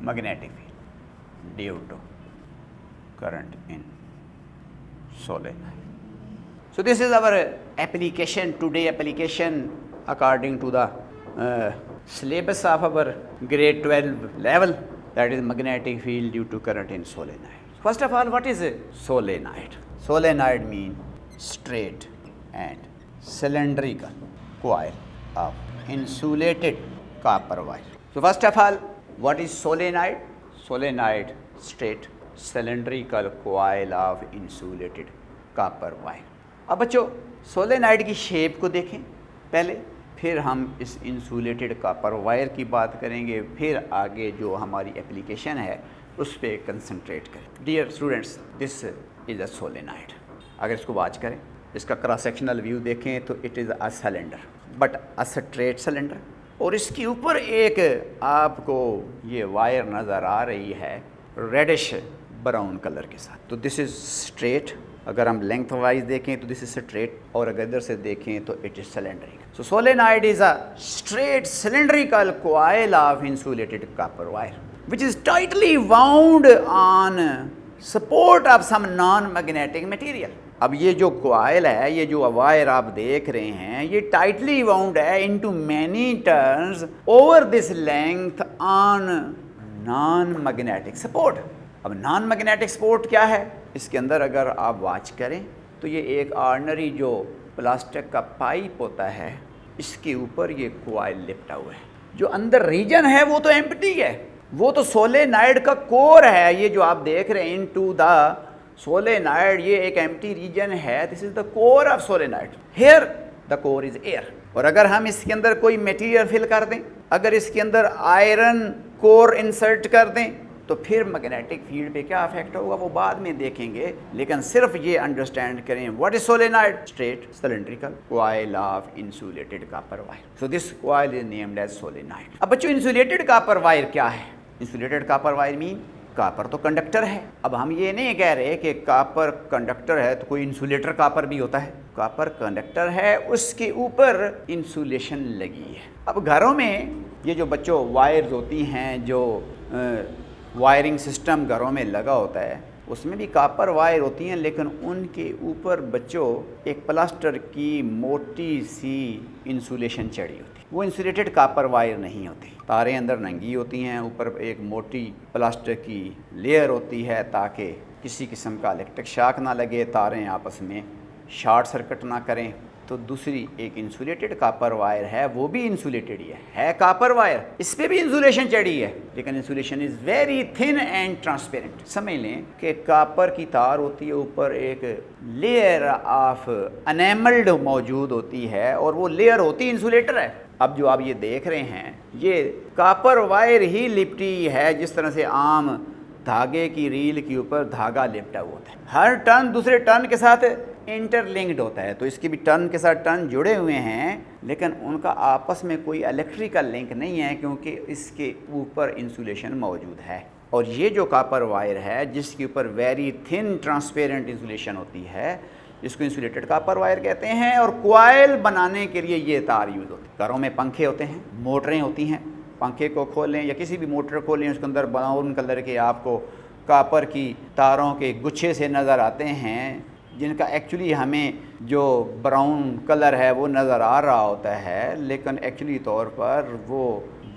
magnetic field due to current in solenoid. So this is our application, today application according to the syllabus of our grade 12 level, that is magnetic field due to current in solenoid. First of all, what is a solenoid? Solenoid means straight and cylindrical coil of insulated copper wire. So first of all, what is solenoid? Solenoid, straight cylindrical coil of insulated copper wire. अब बच्चों solenoid की shape को देखें पहले, फिर हम इस insulated copper wire की बात करेंगे, फिर आगे जो हमारी एप्लीकेशन है उस पर कंसंट्रेट करें। Dear students, this is a solenoid. अगर इसको वॉच करें, इसका क्रॉस सेक्शनल व्यू देखें तो it is a cylinder, but a straight cylinder, और इसके ऊपर एक आपको ये वायर नज़र आ रही है रेडिश ब्राउन कलर के साथ। तो दिस इज़ स्ट्रेट, अगर हम लेंथ वाइज देखें तो दिस इज स्ट्रेट, और अगर इधर से देखें तो it is cylindrical. So solenoid is a straight cylindrical coil of insulated copper wire which is tightly wound on support of some non magnetic material. अब ये जो कॉइल है, ये जो वायर आप देख रहे हैं, ये टाइटली वाउंड है into many turns over this length on non magnetic support. अब नॉन मैग्नेटिक सपोर्ट क्या है? इसके अंदर अगर आप वॉच करें तो ये एक ऑर्डिनरी जो प्लास्टिक का पाइप होता है, इसके ऊपर ये कॉइल लिपटा हुआ है। जो अंदर रीजन है वो तो एम्प्टी है, वो तो सोलेनाइड का कोर है। ये जो आप देख रहे हैं इनटू द सोलेनाइड, ये एक एम्प्टी रीजन है। This is the core of solenoid. Here the core is air. और अगर हम इसके अंदर कोई मटेरियल फिल कर दें, अगर इसके अंदर आयरन कोर इंसर्ट कर दें, तो फिर मैग्नेटिक फील्ड पे क्या इफेक्ट होगा वो बाद में देखेंगे। लेकिन सिर्फ ये अंडरस्टैंड करें, what is solenoid? Straight cylindrical coil of insulated copper wire. So this coil is named as solenoid. अब बच्चों, इंसुलेटेड कॉपर वायर क्या है? Insulated copper wire mean copper तो कंडक्टर है। अब हम ये नहीं कह रहे कि कॉपर कंडक्टर है तो कोई इंसुलेटर कॉपर भी होता है। कॉपर कंडक्टर है, उसके ऊपर इंसुलेशन लगी है। अब घरों में ये जो बच्चों वायर्स होती हैं, जो वायरिंग सिस्टम घरों में लगा होता है, उसमें भी कॉपर वायर होती हैं, लेकिन उनके ऊपर बच्चों एक प्लास्टर की मोटी सी इंसुलेशन चढ़ी होती है। वो इंसुलेटेड कॉपर वायर नहीं होती। तारें अंदर नंगी होती हैं, ऊपर एक मोटी प्लास्टर की लेयर होती है ताकि किसी किस्म का इलेक्ट्रिक शॉक ना लगे, तारें आपस में शॉर्ट सर्किट ना करें। तो दूसरी एक इंसुलेटेड कॉपर वायर है, वो भी इंसुलेटेड ही है कॉपर वायर, इस पर भी इंसुलेशन चढ़ी है, लेकिन insulation is very thin and transparent. समझ लें कि कॉपर की तार होती है, ऊपर एक लेयर ऑफ एनेमल्ड मौजूद होती है, और वो लेयर होती इंसुलेटर है। अब जो आप ये देख रहे हैं, ये कॉपर वायर ही लिपटी है, जिस तरह से आम धागे की रील के ऊपर धागा लिपटा हुआ होता है। हर टर्न दूसरे टर्न के साथ इंटरलिंक्ड होता है, तो इसके भी टर्न के साथ टर्न जुड़े हुए हैं, लेकिन उनका आपस में कोई इलेक्ट्रिकल लिंक नहीं है, क्योंकि इसके ऊपर इंसुलेशन मौजूद है। और ये जो कॉपर वायर है, जिसके ऊपर वेरी थिन ट्रांसपेरेंट इंसुलेशन होती है, जिसको इंसुलेटेड कॉपर वायर कहते हैं। और कॉइल बनाने के लिए ये तार यूज होती है। घरों में पंखे होते हैं, मोटरें होती हैं, पंखे को खोलें या किसी भी मोटर खोलें, उसके अंदर ब्राउन कलर के आपको कॉपर की तारों के गुच्छे से नज़र आते हैं, जिनका एक्चुअली हमें जो ब्राउन कलर है वो नज़र आ रहा होता है, लेकिन एक्चुअली तौर पर वो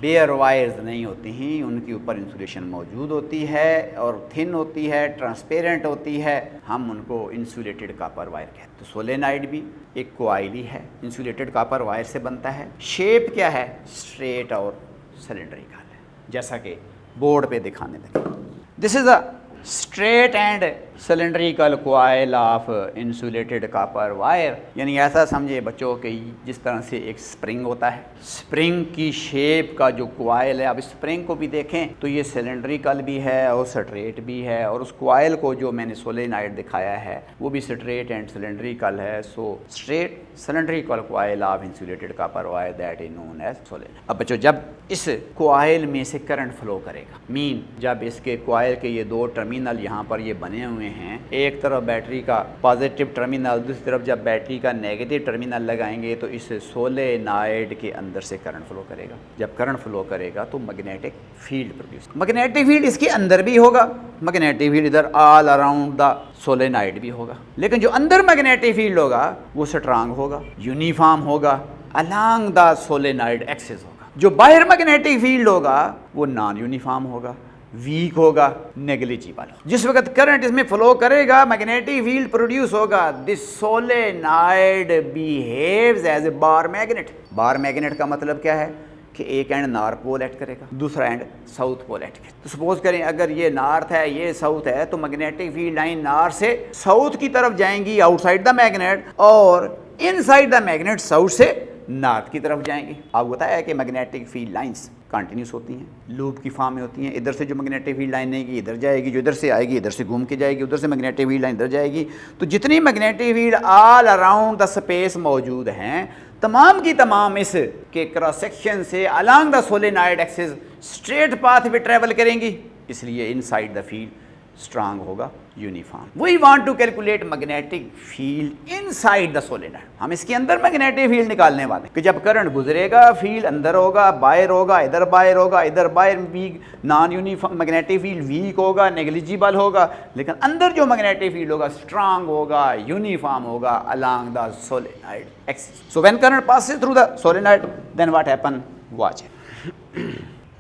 बेयर वायर्स नहीं होती हैं। उनके ऊपर इंसुलेशन मौजूद होती है और थिन होती है, ट्रांसपेरेंट होती है। हम उनको इंसुलेटेड कॉपर वायर कहते हैं। तो सोलेनाइड भी एक कॉइल ही है, इंसुलेटेड कॉपर वायर से बनता है। शेप क्या है? स्ट्रेट और सिलेंड्रिकल है, जैसा कि बोर्ड पे दिखाने लगे। This is a straight and cylindrical coil of insulated copper wire. यानी ऐसा समझे बच्चों कि जिस तरह से एक स्प्रिंग होता है, स्प्रिंग की शेप का जो कॉइल है। अब स्प्रिंग को भी देखें तो ये सिलेंड्रिकल भी है और स्ट्रेट भी है, और उस कॉइल को जो मैंने सोलेनाइड दिखाया है वो भी स्ट्रेट एंड सिलेंड्रिकल है। So straight cylindrical coil of insulated copper wire that is known as solenoid. अब बच्चों, जब इस कॉइल में से करंट फ्लो करेगा, मीन जब इसके कॉइल के ये दो टर्मिनल टर्मिनल यहाँ पर ये बने हुए हैं, एक तरफ बैटरी का पॉजिटिव टर्मिनल, दूसरी तरफ जब बैटरी का नेगेटिव टर्मिनल लगाएंगे तो इस सोलेनॉइड के अंदर से करंट फ्लो करेगा। जब करंट फ्लो करेगा तो magnetic field produce, magnetic field इसके अंदर भी होगा, मैग्नेटिक फील्ड इधर ऑल अराउंड द सोलेनॉइड भी होगा, लेकिन जो अंदर मैग्नेटिक फील्ड होगा वो स्ट्रांग होगा, यूनिफॉर्म होगा, अलोंग द सोलेनॉइड एक्सिस होगा। जो बाहर मैग्नेटिक फील्ड होगा वो नॉन यूनिफॉर्म होगा, वीक होगा, नेग्लिजिबल। जिस वक्त करंट इसमें फ्लो करेगा मैग्नेटिक फील्ड प्रोड्यूस होगा। This solenoid behaves as a bar magnet. Bar magnet का मतलब क्या है कि एक एंड नॉर्थ पोल एक्ट करेगा, दूसरा एंड साउथ पोल एक्ट करेगा। तो सपोज करें अगर ये नॉर्थ है ये साउथ है तो मैग्नेटिक फील्ड लाइन नॉर्थ से साउथ की तरफ जाएंगी आउटसाइड द मैग्नेट, और इनसाइड द मैग्नेट साउथ से नॉर्थ की तरफ जाएंगे। आपको बताया कि मैग्नेटिक फील्ड लाइंस कंटिन्यूस होती हैं, लूप की फॉर्म में होती हैं। इधर से जो मैग्नेटिक फील्ड लाइन आएगी इधर जाएगी, जो इधर से आएगी इधर से घूम के जाएगी, उधर से मैग्नेटिक फील्ड लाइन इधर जाएगी। तो जितनी magnetic field all around the space मौजूद हैं तमाम की तमाम इस के क्रॉस सेक्शन से along the solenoid axis straight path पे ट्रेवल करेंगी, इसलिए इनसाइड द फील्ड स्ट्रांग होगा, uniform. We want to calculate magnetic field inside the solenoid. हम इसके अंदर मैग्नेटिक फील्ड निकालने वाले कि जब करंट गुजरेगा फील्ड अंदर होगा, बाहर होगा, इधर बाहर होगा, इधर बाहर weak, non uniform magnetic field weak होगा, नेग्लिजिबल होगा, लेकिन अंदर जो मैग्नेटिक फील्ड होगा स्ट्रांग होगा, यूनिफॉर्म होगा along the solenoid axis. So when current passes through the solenoid, then what happen? Watch it.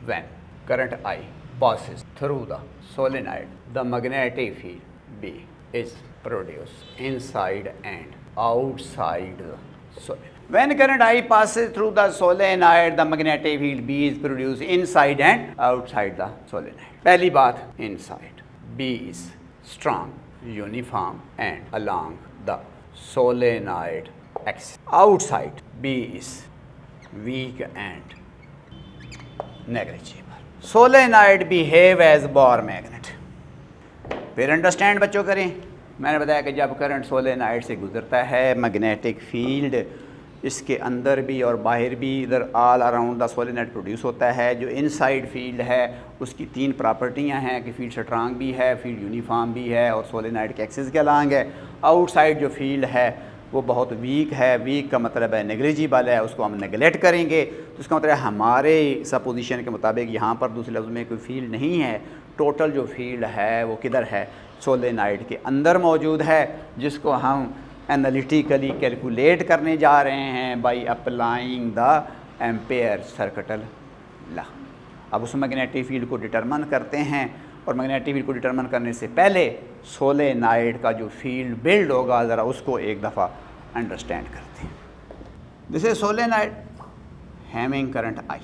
When current I passes through the solenoid, the magnetic field B is produced inside and outside the solenoid. When current I passes through the solenoid, the magnetic field B is produced inside and outside the solenoid. पहली बात, inside B is strong, uniform and along the solenoid axis. Outside B is weak and negligible. Solenoid behave as bar magnet. फिर understand बच्चों करें, मैंने बताया कि जब current solenoid से गुजरता है मैग्नेटिक फील्ड इसके अंदर भी और बाहर भी इधर all around the solenoid produce होता है। जो इनसाइड फील्ड है उसकी तीन प्रॉपर्टियां हैं कि फील्ड स्ट्रांग भी है, फील्ड यूनिफॉर्म भी है और सोलेनॉइड के एक्सिस के अलोंग है। आउटसाइड जो फील्ड है वो बहुत वीक है, वीक का मतलब है नेग्लिजिबल है, उसको हम नेगलेक्ट करेंगे। तो इसका मतलब हमारे सपोजिशन के मुताबिक यहाँ पर दूसरे लफ्ज़ में कोई फील्ड नहीं है, टोटल जो फील्ड है वो किधर है, सोलेनॉइड के अंदर मौजूद है, जिसको हम एनालिटिकली कैलकुलेट करने जा रहे हैं by applying the ampere circuital law. अब उस मैग्नेटिक फील्ड को डिटरमिन करते हैं और मैग्नेटिक फील्ड को डिटरमिन करने से पहले सोलेनॉइड का जो फील्ड बिल्ड होगा ज़रा उसको एक दफ़ा अंडरस्टैंड करते हैं। This is solenoid having current I.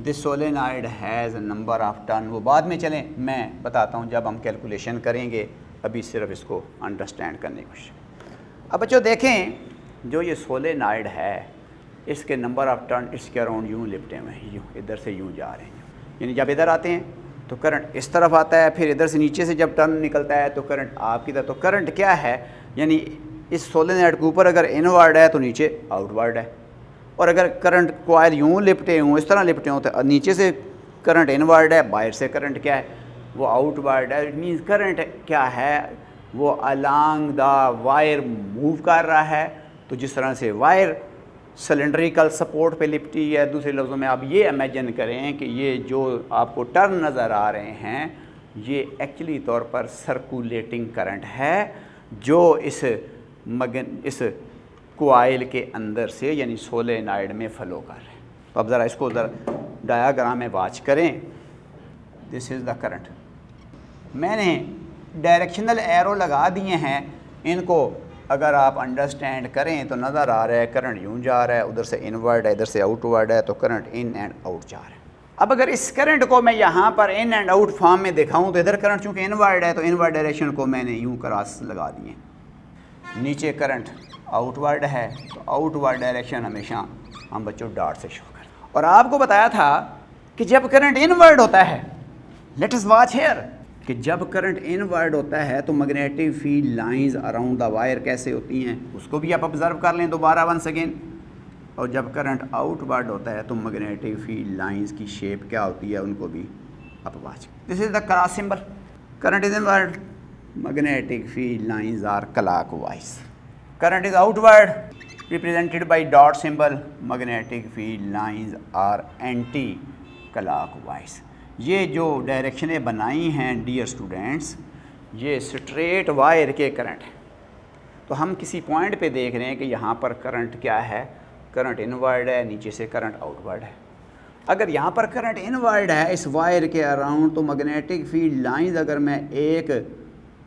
This solenoid has number of turn. वो बाद में चलें, मैं बताता हूँ जब हम कैलकुलेशन करेंगे, अभी सिर्फ इसको अंडरस्टैंड करने की कोशिश। अब बच्चों देखें, जो ये सोलेनॉइड है इसके नंबर ऑफ टर्न इसके अराउंड यूँ लिपटे हुए हैं, यूँ इधर से यूँ जा रहे हैं। यानी जब इधर आते हैं तो करंट इस तरफ आता है, फिर इधर से नीचे से जब टर्न निकलता है तो करंट आपकी तरफ। तो करंट क्या है, यानी इस सोलेनॉइड के ऊपर अगर इनवर्ड है तो नीचे आउटवर्ड है, और अगर करंट कॉइल यूँ लिपटे हों, इस तरह लिपटे हों तो नीचे से करंट इनवर्ड है, बाहर से करंट क्या है वो आउटवर्ड है। इट मीन्स करंट क्या है वो अलोंग द वायर मूव कर रहा है। तो जिस तरह से वायर सिलेंड्रिकल सपोर्ट पे लिपटी है, दूसरे लफ्ज़ों में आप ये इमेजिन करें कि ये जो आपको टर्न नज़र आ रहे हैं ये एक्चुअली तौर पर सर्कुलेटिंग करंट है जो इस कोआइल के अंदर से यानी सोलेनॉइड में फ़लो कर रहे हैं। तो अब ज़रा इसको ज़रा डायाग्राम में वाच करें। This is the current. मैंने डायरेक्शनल एरो लगा दिए हैं, इनको अगर आप अंडरस्टैंड करें तो नज़र आ रहा है करंट यूँ जा रहा है, उधर से इनवर्ड है, इधर से आउटवर्ड है, तो करंट इन एंड आउट जा रहा है। अब अगर इस करंट को मैं यहाँ पर इन एंड आउट फॉर्म में दिखाऊँ तो इधर करंट चूँकि इनवर्ड है तो इनवर्ड डायरेक्शन को मैंने यूँ क्रॉस लगा दिए। नीचे करंट आउटवर्ड है तो आउटवर्ड डायरेक्शन हमेशा हम बच्चों डॉट से शो करें। और आपको बताया था कि जब करंट इनवर्ड होता है, लेट अस वॉच हियर, कि जब करंट इनवर्ड होता है तो magnetic field lines around the wire कैसे होती हैं उसको भी आप ऑब्जर्व कर लें दोबारा वंस अगेन। और जब करंट आउटवर्ड होता है तो मैग्नेटिक फील्ड लाइंस की शेप क्या होती है उनको भी आप watch. This is the cross symbol. Current is inward, magnetic field lines are clockwise. Current is outward, represented by dot symbol, magnetic field lines are anti-clockwise. ये जो डायरेक्शनें बनाई हैं डियर स्टूडेंट्स, ये स्ट्रेट वायर के करंट हैं। तो हम किसी पॉइंट पे देख रहे हैं कि यहाँ पर करंट क्या है, करंट इनवर्ड है, नीचे से करंट आउटवर्ड है। अगर यहाँ पर करंट इनवर्ड है इस वायर के अराउंड, तो मैग्नेटिक फील्ड लाइंस अगर मैं एक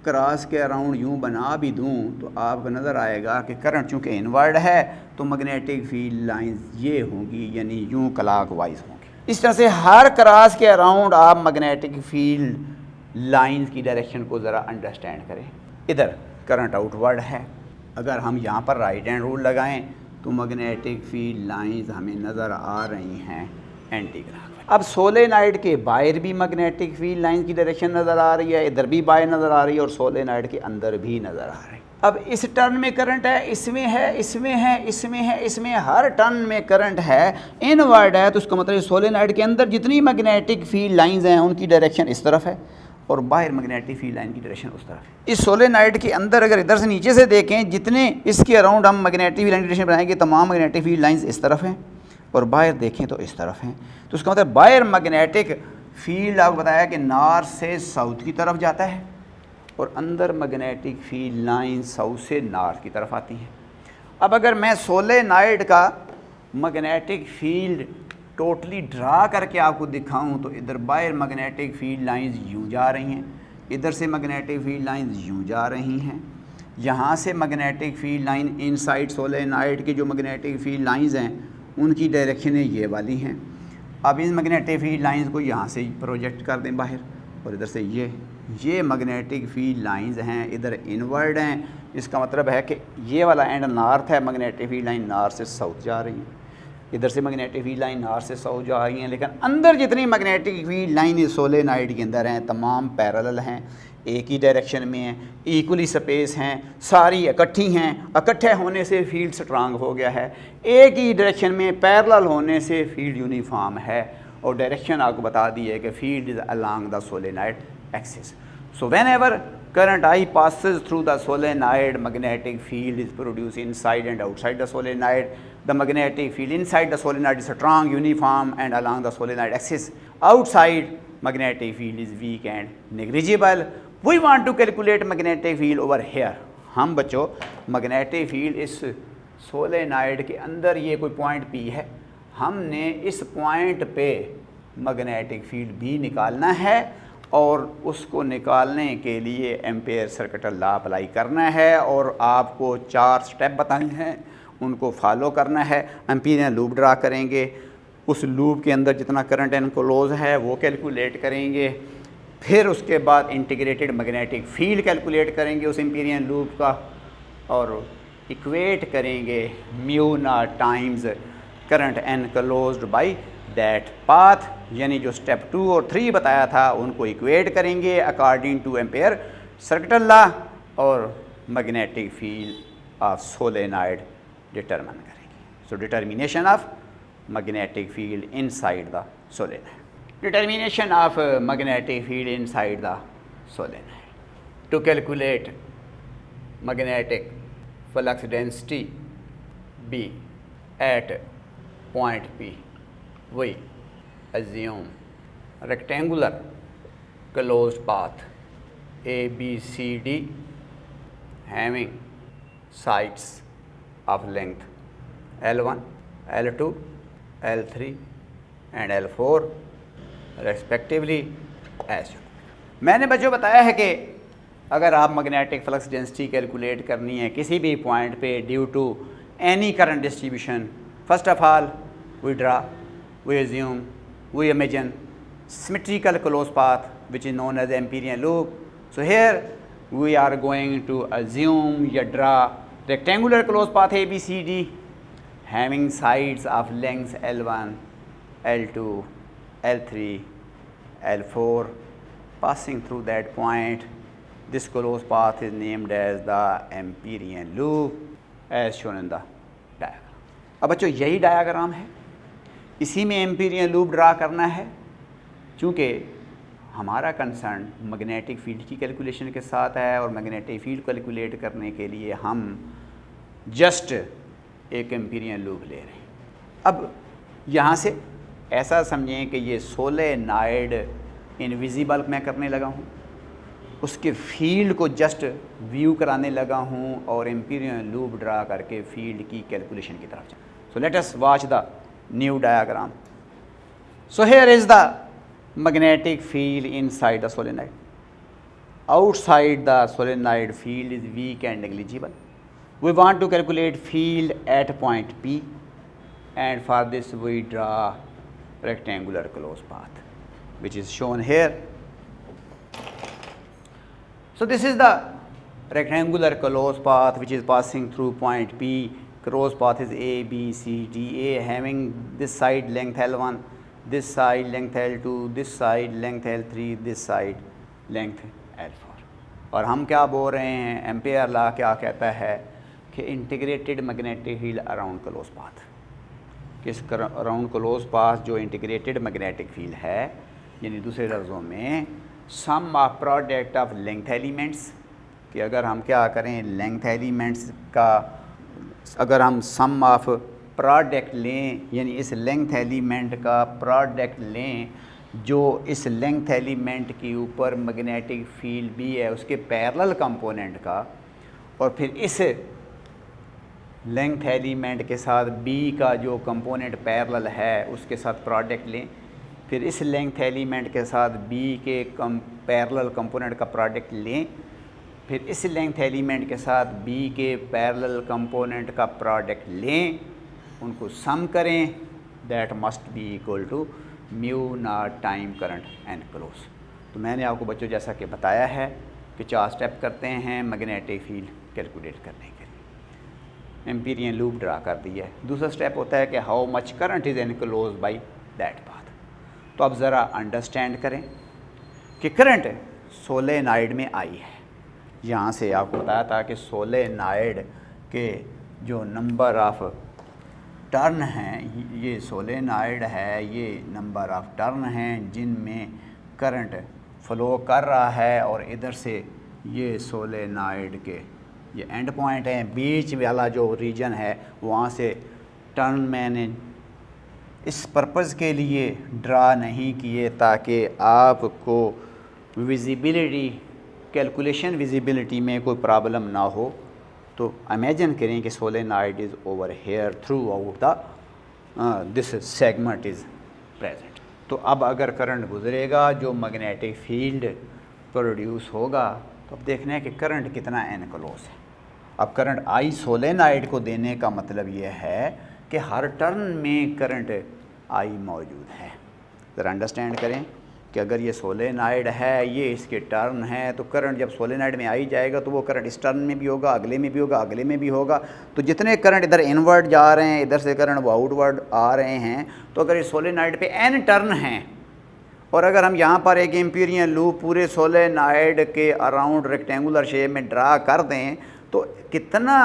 क्रॉस के अराउंड यूँ बना भी दूँ तो आपको नज़र आएगा कि करंट चूँकि इनवर्ड है तो मैग्नेटिक फील्ड लाइंस ये होंगी, यानी यूँ क्लॉकवाइज होंगी। इस तरह से हर क्रॉस के अराउंड आप मैग्नेटिक फील्ड लाइंस की डायरेक्शन को ज़रा अंडरस्टैंड करें। इधर करंट आउटवर्ड है, अगर हम यहाँ पर राइट हैंड रूल लगाएं तो मैग्नेटिक फील्ड लाइंस हमें नज़र आ रही हैं एंटी क्लॉकवाइज। अब सोलेनॉइड के बाहर भी मैग्नेटिक फील्ड लाइंस की डायरेक्शन नज़र आ रही है, इधर भी बाहर नज़र आ रही है और सोलेनॉइड के अंदर भी नज़र आ रही है। अब इस टर्न में करंट है, इसमें है, इसमें है, इसमें है, इसमें हर टर्न में करंट है, इनवर्ड है, तो उसका मतलब सोलेनॉइड के अंदर जितनी मैग्नेटिक फील्ड लाइंस हैं उनकी डायरेक्शन इस तरफ है और बाहर मैग्नेटिक फील्ड लाइन की डायरेक्शन उस तरफ है। इस सोलेनॉइड के अंदर अगर इधर से नीचे से देखें, जितने इसके अराउंड हम मैग्नेटिक फील्ड लाइन की डायरेक्शन बनाएंगे तमाम मैग्नेटिक फील्ड लाइंस इस तरफ हैं और बाहर देखें तो इस तरफ हैं। तो उसका मतलब बाहर मैग्नेटिक फील्ड आपको बताया कि नॉर्थ से साउथ की तरफ जाता है और अंदर मैग्नेटिक फील्ड लाइन साउथ से नॉर्थ की तरफ आती हैं। अब अगर मैं सोलेनॉइड का मैग्नेटिक फील्ड टोटली ड्रा करके आपको दिखाऊं तो इधर बाहर मैग्नेटिक फील्ड लाइंस यूँ जा रही हैं, इधर से मैग्नेटिक फील्ड लाइंस यूँ जा रही हैं, यहाँ से magnetic field line inside solenoid की जो मैग्नेटिक फील्ड लाइंस हैं उनकी डायरेक्शनें ये वाली हैं। अब इन मैग्नेटिक फील्ड लाइंस को यहाँ से प्रोजेक्ट कर दें बाहर और इधर से ये मैग्नेटिक फील्ड लाइंस हैं, इधर इनवर्ड हैं। इसका मतलब है कि ये वाला एंड नॉर्थ है, मैग्नेटिक फील्ड लाइन नॉर्थ से साउथ जा रही हैं, इधर से मैग्नेटिक फील्ड लाइन नॉर्थ से साउथ जा रही हैं। लेकिन अंदर जितनी मैग्नेटिक फील्ड लाइन इस सोलेनॉइड के अंदर हैं तमाम पैरेलल हैं, एक ही डायरेक्शन में हैं, इक्वली स्पेस हैं, सारी इकट्ठी हैं। इकट्ठे होने से फील्ड स्ट्रांग हो गया है, एक ही डायरेक्शन में पैरेलल होने से फील्ड यूनिफॉर्म है और डायरेक्शन आपको बता दी है कि field is along the solenoid axis. So whenever current I passes through the solenoid, magnetic field is produced inside and outside the solenoid. The magnetic field inside the solenoid is strong, uniform and along the solenoid axis. Outside, magnetic field is weak and negligible. We want to calculate magnetic field over here. हम बच्चों magnetic field इस solenoid के अंदर ये कोई point P है, हमने इस point पे magnetic field B निकालना है और उसको निकालने के लिए एम्पेयर सर्किटल लॉ अप्लाई करना है और आपको 4 स्टेप बताए हैं, उनको फॉलो करना है। एम्पीरियन लूप ड्रा करेंगे, उस लूप के अंदर जितना करंट एनक्लोज है वो कैलकुलेट करेंगे, फिर उसके बाद इंटीग्रेटेड मैग्नेटिक फील्ड कैलकुलेट करेंगे उस एम्पीरियन लूप का और इक्वेट करेंगे mu naught times current enclosed by that path, यानी जो स्टेप 2 और 3 बताया था उनको इक्वेट करेंगे according to Ampere circuital law और magnetic field of solenoid determine करेंगे। So determination of magnetic field inside the solenoid, determination of magnetic field inside the solenoid. To calculate magnetic flux density B at point P, we assume rectangular closed path ABCD having sides of length L1, L2, L3 and L4 respectively as मैंने बच्चों बताया है कि अगर आप magnetic flux density calculate करनी है किसी भी पॉइंट पे due to any current distribution, first of all we draw, we assume, we imagine symmetrical closed path which is known as the Amperian loop. So here we are going to assume या draw rectangular closed path ABCD having sides of lengths L1, L2, L3, L4 passing through that point. This closed path is named as the Amperian loop as shown in the diagram. अब बच्चों यही diagram है, इसी में Amperian loop draw करना है। चूँकि हमारा कंसर्न मैग्नेटिक फील्ड की कैलकुलेशन के साथ है और मैग्नेटिक फील्ड कैलकुलेट करने के लिए हम जस्ट एक एम्पीरियन लूप ले रहे हैं। अब यहाँ से ऐसा समझें कि ये सोलेनॉइड इनविजिबल मैं करने लगा हूँ, उसके फील्ड को जस्ट व्यू कराने लगा हूँ और एम्पीरियन लूप ड्रा करके फील्ड की कैलकुलेशन की तरफ जाए। So let us watch the new diagram. So here is the magnetic field inside the solenoid. Outside the solenoid field is weak and negligible. We want to calculate field at point P, and for this we draw rectangular closed path which is shown here. So this is the rectangular closed path which is passing through point P. Closed path is A, B, C, D. A having this side length L1, this side length L2, this side length L3, this side length L4. और हम क्या बोल रहे हैं, ampere law क्या कहता है कि integrated magnetic field around close path, किस अराउंड क्लोज पाथ जो इंटीग्रेटेड मैग्नेटिक फील्ड है, यानी दूसरे लफ्ज़ों में sum of product of length elements, कि अगर हम क्या करें लेंथ एलिमेंट्स का अगर हम सम ऑफ प्रोडक्ट लें, यानी इस लेंथ एलिमेंट का प्रोडक्ट लें जो इस लेंथ एलिमेंट के ऊपर मैग्नेटिक फील्ड भी है उसके पैरेलल कंपोनेंट का, और फिर इस लेंथ एलिमेंट के साथ बी का जो कंपोनेंट पैरेलल है उसके साथ प्रोडक्ट लें, फिर इस लेंथ एलिमेंट के साथ बी के पैरेलल कंपोनेंट का प्रोडक्ट लें, फिर इस लेंथ एलिमेंट के साथ बी के पैरेलल कंपोनेंट का प्रोडक्ट लें, उनको सम करें, that must be equal to mu naught time current enclose. तो मैंने आपको बच्चों जैसा कि बताया है कि 4 स्टेप करते हैं मैग्नेटिक फील्ड कैलकुलेट करने के लिए। एम्पीरियन लूप ड्रा कर दिया है। दूसरा स्टेप होता है कि how much current is enclose by that path. तो अब ज़रा अंडरस्टैंड करें कि करंट सोलेनॉइड में आई है। यहाँ से आपको बताया था कि सोलेनॉइड के जो नंबर ऑफ टर्न हैं, ये सोलेनॉइड है, ये नंबर ऑफ टर्न हैं जिनमें करंट फ़्लो कर रहा है, और इधर से ये सोलेनॉइड के ये एंड पॉइंट हैं, बीच वाला जो रीजन है वहाँ से टर्न मैंने इस पर्पज़ के लिए ड्रा नहीं किए ताकि आपको विजिबिलिटी कैलकुलेशन विजिबिलिटी में कोई प्रॉब्लम ना हो। तो इमेजिन करें कि solenoid is over here through out the this segment is present. तो अब अगर करंट गुजरेगा जो मैग्नेटिक फील्ड प्रोड्यूस होगा, तो अब देखना है कि करंट कितना एनक्लोज है। अब करंट आई सोलेनॉइड को देने का मतलब ये है कि हर टर्न में करंट आई मौजूद है। ज़रा अंडरस्टैंड करें कि अगर ये सोलेनॉइड है, ये इसके टर्न है, तो करंट जब सोलेनॉइड में आई जाएगा तो वो करंट इस टर्न में भी होगा, अगले में भी होगा, अगले में भी होगा। तो जितने करंट इधर इनवर्ड जा रहे हैं, इधर से करंट वो आउटवर्ड आ रहे हैं, तो अगर ये सोलेनॉइड पे n टर्न हैं और अगर हम यहाँ पर एक एम्पीरियन लूप पूरे सोलेनॉइड के अराउंड रेक्टेंगुलर शेप में ड्रा कर दें, तो कितना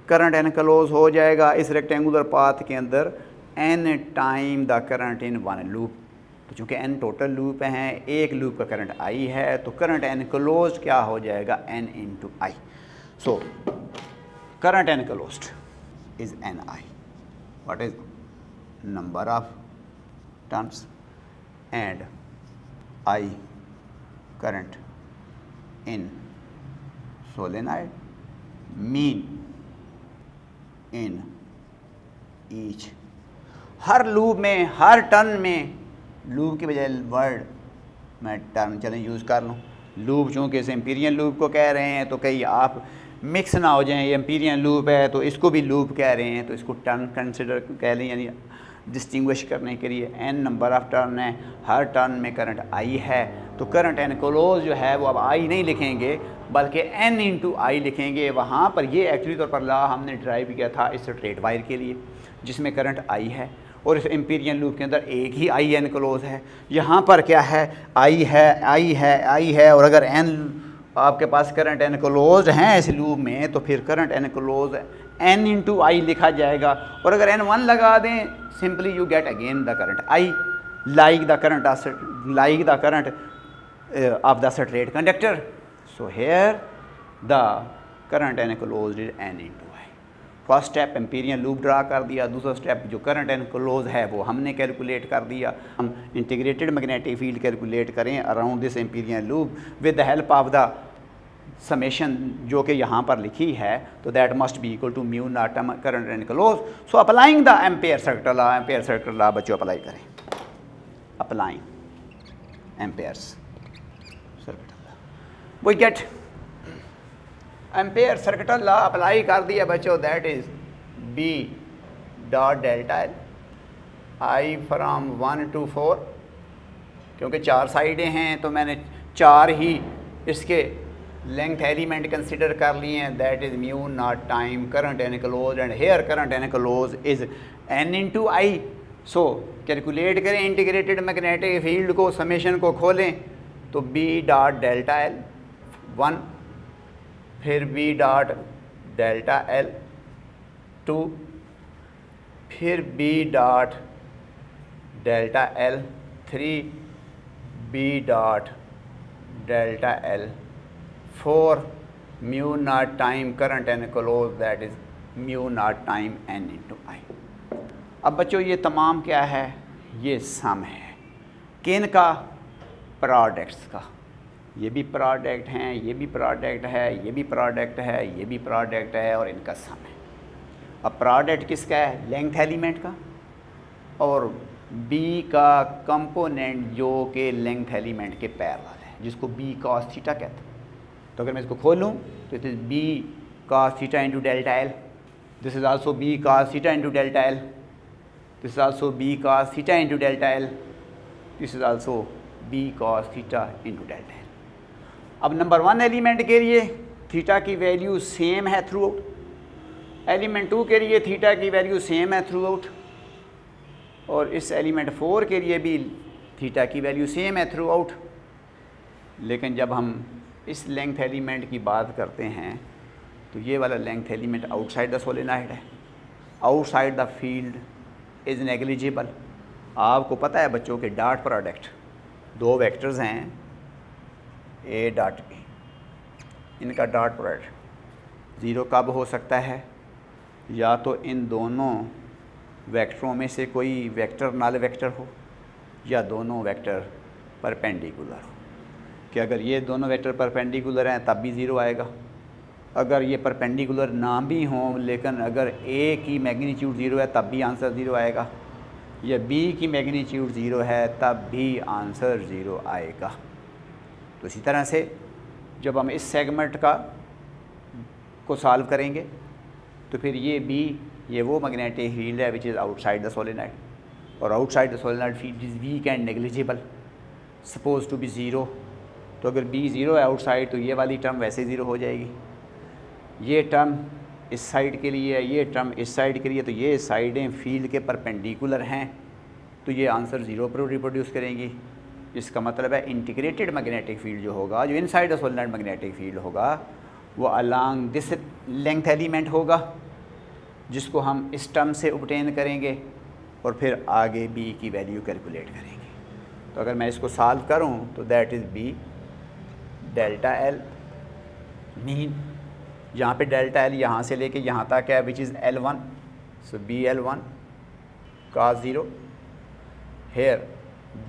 करंट एनक्लोज हो जाएगा इस रेक्टेंगुलर पाथ के अंदर, n time the current in one loop. तो चूँकि n टोटल लूप हैं, एक लूप का करंट i है, तो करंट एनक्लोज क्या हो जाएगा n into I. So current enclosed is an I, what is number of turns and I current in solenoid mean in each. Her loop में, हर turn में, लूप की बजाय वर्ड मैं टर्म चलें यूज़ कर लूँ, लूप चूँकि इस एम्पीरियन लूप को कह रहे हैं, तो कहीं आप मिक्स ना हो जाएं, ये एम्पीरियन लूप है तो इसको भी लूप कह रहे हैं, तो इसको टर्न कंसिडर कह लें, यानी डिस्टिंग्विश करने के लिए n नंबर ऑफ़ टर्न है, हर टर्न में करंट i है, तो करंट एनक्लोज जो है वो अब i नहीं लिखेंगे बल्कि n इंटू आई लिखेंगे। वहाँ पर ये एक्चुअली तौर पर लॉ हमने ड्राइव किया था इस स्ट्रेट वायर के लिए जिसमें करंट i है और इस एम्पीरियन लूप के अंदर एक ही आई एनक्लोज है। यहाँ पर क्या है, आई है, आई है, आई है, और अगर n आपके पास करंट एनक्लोज हैं इस लूप में, तो फिर करंट एनक्लोज n इंटू आई लिखा जाएगा, और अगर n1 लगा दें simply you get again the current I, like the current of the straight conductor. So here the current enclosed is n into I. First step Amperian loop draw कर दिया, दूसरा step जो करंट एनक्लोज है वो हमने calculate कर दिया। हम इंटीग्रेटेड मैग्नेटिक फील्ड कैलकुलेट करें around this Amperian loop with the help of the summation जो कि यहाँ पर लिखी है, तो that must be equal to mu naught current enclose. So applying the Ampere circuit law, Ampere circuit law बच्चों apply करें, applying Ampere's circuit law, we get Ampere circuit law apply कर दिया बच्चों, that is B dot delta L I from 1 to 4, क्योंकि 4 साइडें हैं तो मैंने 4 ही इसके लेंथ एलिमेंट कंसिडर कर लिए हैं, that is mu naught time current enclose and here current enclose is N into I. So calculate करें इंटीग्रेटेड मैग्नेटिक फील्ड को, समेशन को खोलें तो बी डॉट डेल्टा एल 1, फिर बी डॉट डेल्टा एल 2, फिर B dot delta L 3, B dot delta L 4, mu naught time current enclose that is mu naught time N into I. अब बच्चों ये तमाम क्या है, ये सम है किन का, प्रोडक्ट्स का। ये भी प्रोडक्ट हैं, ये भी प्रोडक्ट है, ये भी प्रोडक्ट है, ये भी प्रोडक्ट है और इनका सम है। अब प्रोडक्ट किसका है, लेंथ एलिमेंट का, और बी का कंपोनेंट जो कि लेंथ एलिमेंट के पैरेलल है, जिसको बी कॉस थीटा कहते हैं। तो अगर मैं इसको खोलूँ तो it is B cos theta into delta L, this is also B cos theta into delta L, this is also B cos theta into delta L, this is also B cos theta into delta L. अब number 1 element के लिए थीटा की value same है throughout, element 2 के लिए थीटा की वैल्यू सेम है थ्रू आउट, और इस एलिमेंट 4 के लिए भी थीटा की वैल्यू सेम है थ्रू आउट। लेकिन जब हम इस लेंथ एलिमेंट की बात करते हैं तो ये वाला length element outside the solenoid है, outside the field is negligible. आपको पता है बच्चों के डॉट प्रोडक्ट 2 वेक्टर्स हैं ए डॉट बी, इनका डॉट प्रोडक्ट 0 कब हो सकता है, या तो इन दोनों वेक्टरों में से कोई वेक्टर नल वेक्टर हो, या दोनों वेक्टर परपेंडिकुलर हो। कि अगर ये दोनों वेक्टर परपेंडिकुलर हैं तब भी 0 आएगा, अगर ये परपेंडिकुलर ना भी हों लेकिन अगर ए की मैग्नीट्यूड 0 है तब भी आंसर 0 आएगा, या बी की मैग्नीट्यूड 0 है तब भी आंसर 0 आएगा। तो इसी तरह से जब हम इस सेगमेंट को सॉल्व करेंगे तो फिर ये बी, ये वो मैग्नेटिक फील्ड है which is outside the solenoid, और outside the solenoid field is weak and negligible, suppose to be 0। तो अगर बी 0 है आउटसाइड तो ये वाली टर्म वैसे 0 हो जाएगी, ये टर्म इस साइड के लिए है, ये टर्म इस साइड के लिए, तो ये साइडें फील्ड के परपेंडिकुलर हैं तो ये आंसर 0 पर रिप्रोड्यूस करेंगी। इसका मतलब है इंटीग्रेटेड मैग्नेटिक फील्ड जो होगा, जो inside the solenoid magnetic field होगा, वो अलोंग दिस लेंथ एलिमेंट होगा, जिसको हम इस टर्म से ऑब्टेन करेंगे और फिर आगे बी की वैल्यू कैलकुलेट करेंगे। तो अगर मैं इसको सॉल्व करूं तो that is B delta L mean, यहाँ पे डेल्टा एल यहाँ से लेके यहाँ तक है which is L1, so B L1 cos 0, here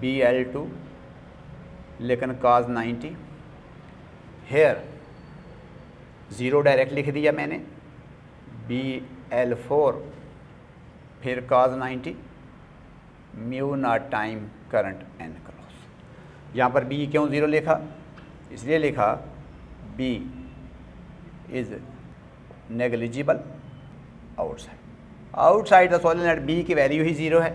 B L2 लेकिन cos 90, हेयर 0 डायरेक्ट लिख दिया मैंने, बी L4 फिर cos 90, mu naught time current enclose. यहाँ पर बी क्यों 0 लिखा, इसलिए लिखा B is negligible outside the solenoid, B की वैल्यू ही 0 है,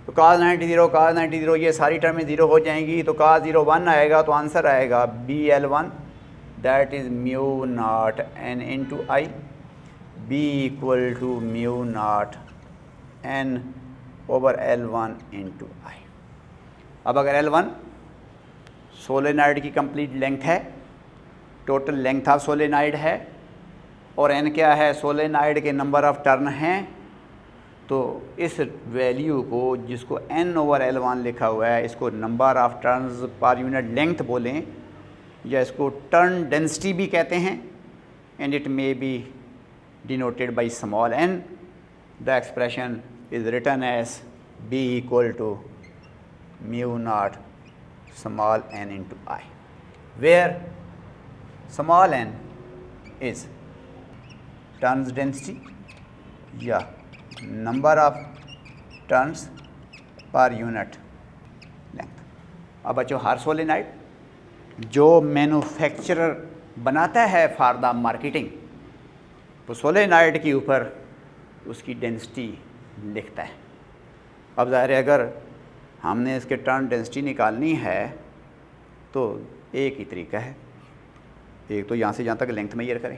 तो cos 90 0 ये सारी टर्में 0 हो जाएंगी, तो cos 0 1 आएगा, तो आंसर आएगा B L1 that is mu naught N into I, B equal to mu naught N over L1 into I. अब अगर L1 सोलेनॉइड की कंप्लीट लेंथ है, टोटल लेंथ ऑफ सोलेनॉइड है, और n क्या है, सोलेनॉइड के नंबर ऑफ टर्न हैं, तो इस वैल्यू को, जिसको n/L1 लिखा हुआ है, इसको number of turns per unit length बोलें या इसको टर्न डेंसिटी भी कहते हैं, and it may be denoted by small n. The expression is written as B equal to mu naught small n into I, where small n is turns density या number of turns per unit length. अब बच्चों, हर solenoid जो manufacturer बनाता है for the marketing, वो solenoid के ऊपर उसकी डेंसिटी लिखता है. अब ज़ाहिर है अगर हमने इसके टर्न डेंसिटी निकालनी है तो एक ही तरीका है. एक तो यहाँ से जहाँ तक लेंथ मेजर करें,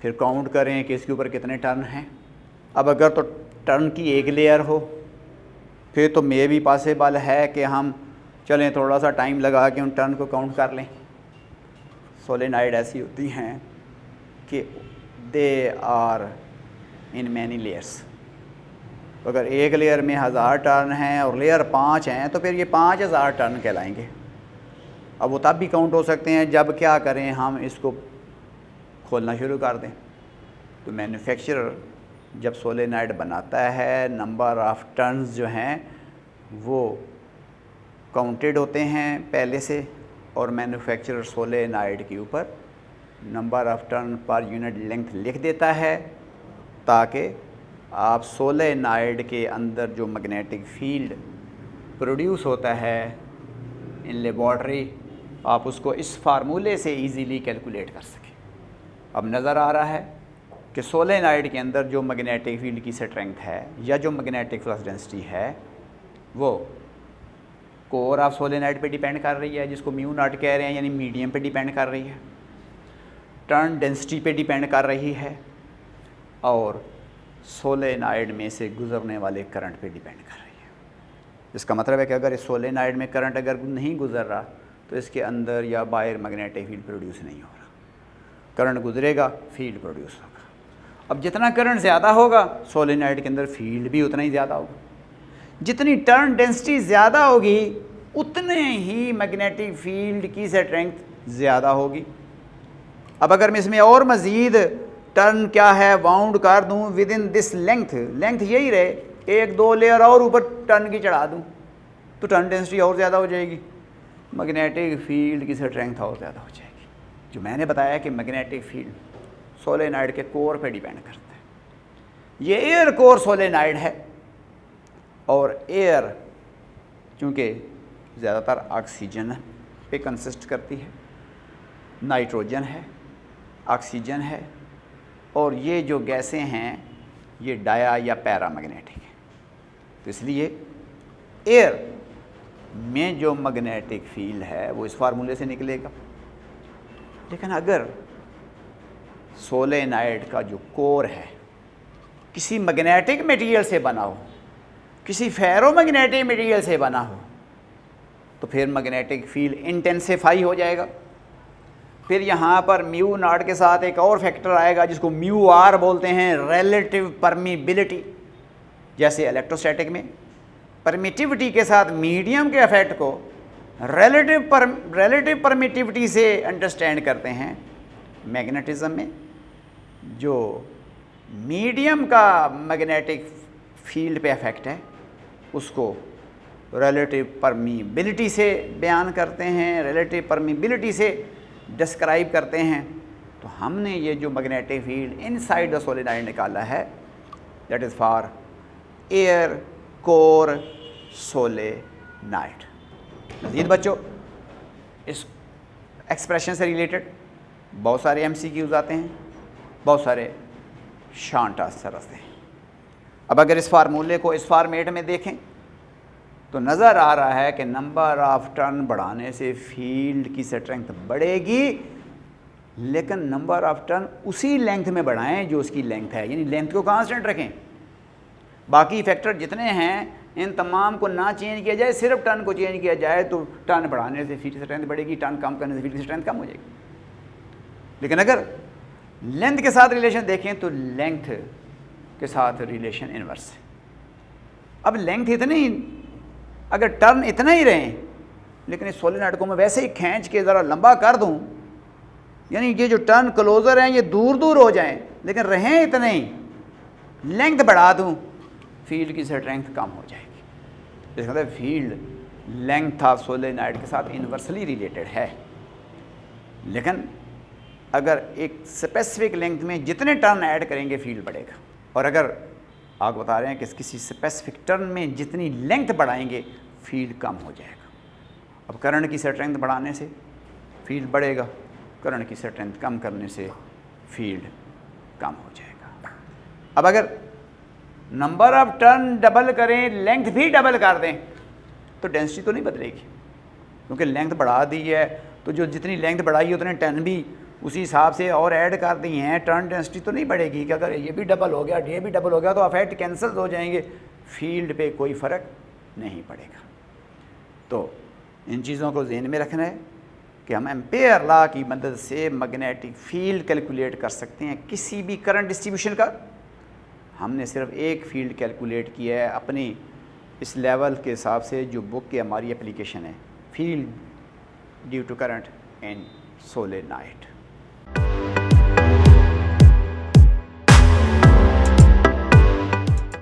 फिर काउंट करें कि इसके ऊपर कितने टर्न हैं. अब अगर तो टर्न की एक लेयर हो फिर तो मे भी पॉसिबल है कि हम चलें थोड़ा सा टाइम लगा के उन टर्न को काउंट कर लें. सोलेनाइड ऐसी होती हैं कि they are in many layers. अगर एक लेयर में 1000 टर्न हैं और लेयर 5 हैं तो फिर ये 5000 टर्न कहलाएंगे. अब वो तब भी काउंट हो सकते हैं जब क्या करें, हम इसको खोलना शुरू कर दें. तो मैन्युफैक्चरर जब सोलेनाइड बनाता है, नंबर ऑफ़ टर्न्स जो हैं वो काउंटेड होते हैं पहले से, और मैन्युफैक्चरर सोलेनाइड के ऊपर नंबर ऑफ़ टर्न पर यूनिट लेंथ लिख देता है ताकि आप सोलेनाइड के अंदर जो मैग्नेटिक फील्ड प्रोड्यूस होता है इन लेबॉर्ट्री, आप उसको इस फार्मूले से इजीली कैलकुलेट कर सकें. अब नज़र आ रहा है कि सोलेनाइड के अंदर जो मैग्नेटिक फील्ड की स्ट्रेंथ है या जो मैग्नेटिक फ्लक्स डेंसिटी है वो कोर ऑफ सोलेनाइड पे डिपेंड कर रही है, जिसको म्यू नॉट कह रहे हैं, यानी मीडियम पे डिपेंड कर रही है. टर्न डेंसिटी पे डिपेंड कर रही है और सोलेनाइड में से गुजरने वाले करंट पे डिपेंड कर रही है. इसका मतलब है कि अगर इस सोलेनाइड में करंट अगर नहीं गुजर रहा तो इसके अंदर या बाहर मैग्नेटिक फील्ड प्रोड्यूस नहीं हो रहा. करंट गुजरेगा, फील्ड प्रोड्यूस होगा. अब जितना करंट ज़्यादा होगा सोलेनाइड के अंदर फील्ड भी उतना ही ज़्यादा होगा. जितनी टर्न डेंसिटी ज़्यादा होगी उतने ही मैग्नेटिक फील्ड की स्ट्रेंथ ज़्यादा होगी. अब अगर मैं इसमें और मज़ीद टर्न क्या है बाउंड कर दूं विद इन दिस लेंथ यही रहे, 1-2 लेयर और ऊपर टर्न की चढ़ा दूं तो टर्न डेंसिटी और ज़्यादा हो जाएगी, मैग्नेटिक फील्ड की स्ट्रेंथ और ज़्यादा हो जाएगी. जो मैंने बताया कि मैग्नेटिक फील्ड सोलेनाइड के कोर पे डिपेंड करता है. ये एयर कोर सोलेनाइड है और एयर चूँकि ज़्यादातर ऑक्सीजन पे कंसिस्ट करती है, नाइट्रोजन है, ऑक्सीजन है, और ये जो गैसें हैं ये डाया या पैरामैग्नेटिक है. तो इसलिए एयर में जो मैग्नेटिक फील्ड है वो इस फार्मूले से निकलेगा. लेकिन अगर सोलेनाइड का जो कोर है किसी मैग्नेटिक मटेरियल से बना हो, किसी फेरोमैग्नेटिक मटेरियल से बना हो, तो फिर मैग्नेटिक फील्ड इंटेंसिफाई हो जाएगा. फिर यहाँ पर म्यू नॉट के साथ एक और फैक्टर आएगा जिसको म्यू आर बोलते हैं, रिलेटिव परमिबिलिटी. जैसे इलेक्ट्रोस्टैटिक में परमिटिविटी के साथ मीडियम के इफेक्ट को रिलेटिव परमिटिविटी से अंडरस्टैंड करते हैं, मैग्नेटिज्म में जो मीडियम का मैग्नेटिक फील्ड पे इफेक्ट है उसको रिलेटिव परमिबिलिटी से बयान करते हैं, रिलेटिव परमिबिलिटी से डिस्क्राइब करते हैं. तो हमने ये जो magnetic field inside the solenoid निकाला है that is for air core solenoid. मज़ीद बच्चों, इस एक्सप्रेशन से रिलेटेड बहुत सारे MCQs आते हैं, बहुत सारे शॉर्ट आंसर आते हैं. अब अगर इस फार्मूले को इस फॉर्मेट में देखें तो नज़र आ रहा है कि नंबर ऑफ़ टर्न बढ़ाने से फील्ड की स्ट्रेंथ बढ़ेगी, लेकिन नंबर ऑफ़ टर्न उसी लेंथ में बढ़ाएं जो उसकी लेंथ है, यानी लेंथ को कांस्टेंट रखें. बाकी फैक्टर जितने हैं इन तमाम को ना चेंज किया जाए, सिर्फ टर्न को चेंज किया जाए तो टर्न बढ़ाने से फील्ड की स्ट्रेंथ बढ़ेगी, टर्न कम करने से फील्ड की स्ट्रेंथ कम हो जाएगी. लेकिन अगर लेंथ के साथ रिलेशन देखें तो लेंथ के साथ रिलेशन इन्वर्स है। अब लेंथ इतनी, अगर टर्न इतना ही रहे लेकिन इस सोलेनॉइड को मैं वैसे ही खींच के ज़रा लंबा कर दूं, यानी ये जो टर्न क्लोज़र हैं ये दूर दूर हो जाएं लेकिन रहें इतने ही, लेंथ बढ़ा दूं, फील्ड की स्ट्रेंथ कम हो जाएगी। इसका मतलब फील्ड लेंथ ऑफ सोलेनॉइड के साथ इन्वर्सली रिलेटेड है। लेकिन अगर एक स्पेसिफिक लेंथ में जितने टर्न ऐड करेंगे फील्ड बढ़ेगा, और अगर आप बता रहे हैं कि किसी स्पेसिफिक टर्न में जितनी लेंथ बढ़ाएंगे फील्ड कम हो जाएगा। अब करंट की स्ट्रेंथ बढ़ाने से फील्ड बढ़ेगा, करंट की स्ट्रेंथ कम करने से फील्ड कम हो जाएगा। अब अगर नंबर ऑफ टर्न डबल करें, लेंथ भी डबल कर दें तो डेंसिटी तो नहीं बदलेगी, क्योंकि लेंथ बढ़ा दी है तो जो जितनी लेंथ बढ़ाई है उतने टर्न भी उसी हिसाब से और ऐड कर दी हैं, टर्न डेंसिटी तो नहीं बढ़ेगी कि अगर ये भी डबल हो गया, ये भी डबल हो गया तो अफेक्ट कैंसिल हो जाएंगे, फील्ड पे कोई फ़र्क नहीं पड़ेगा। तो इन चीज़ों को ज़हन में रखना है कि हम एम्पेयर लॉ की मदद से मैग्नेटिक फील्ड कैलकुलेट कर सकते हैं किसी भी करंट डिस्ट्रीब्यूशन का। हमने सिर्फ एक फील्ड कैलकुलेट किया है अपनी इस लेवल के हिसाब से जो बुक की हमारी एप्लीकेशन है, field due to current in solenoid.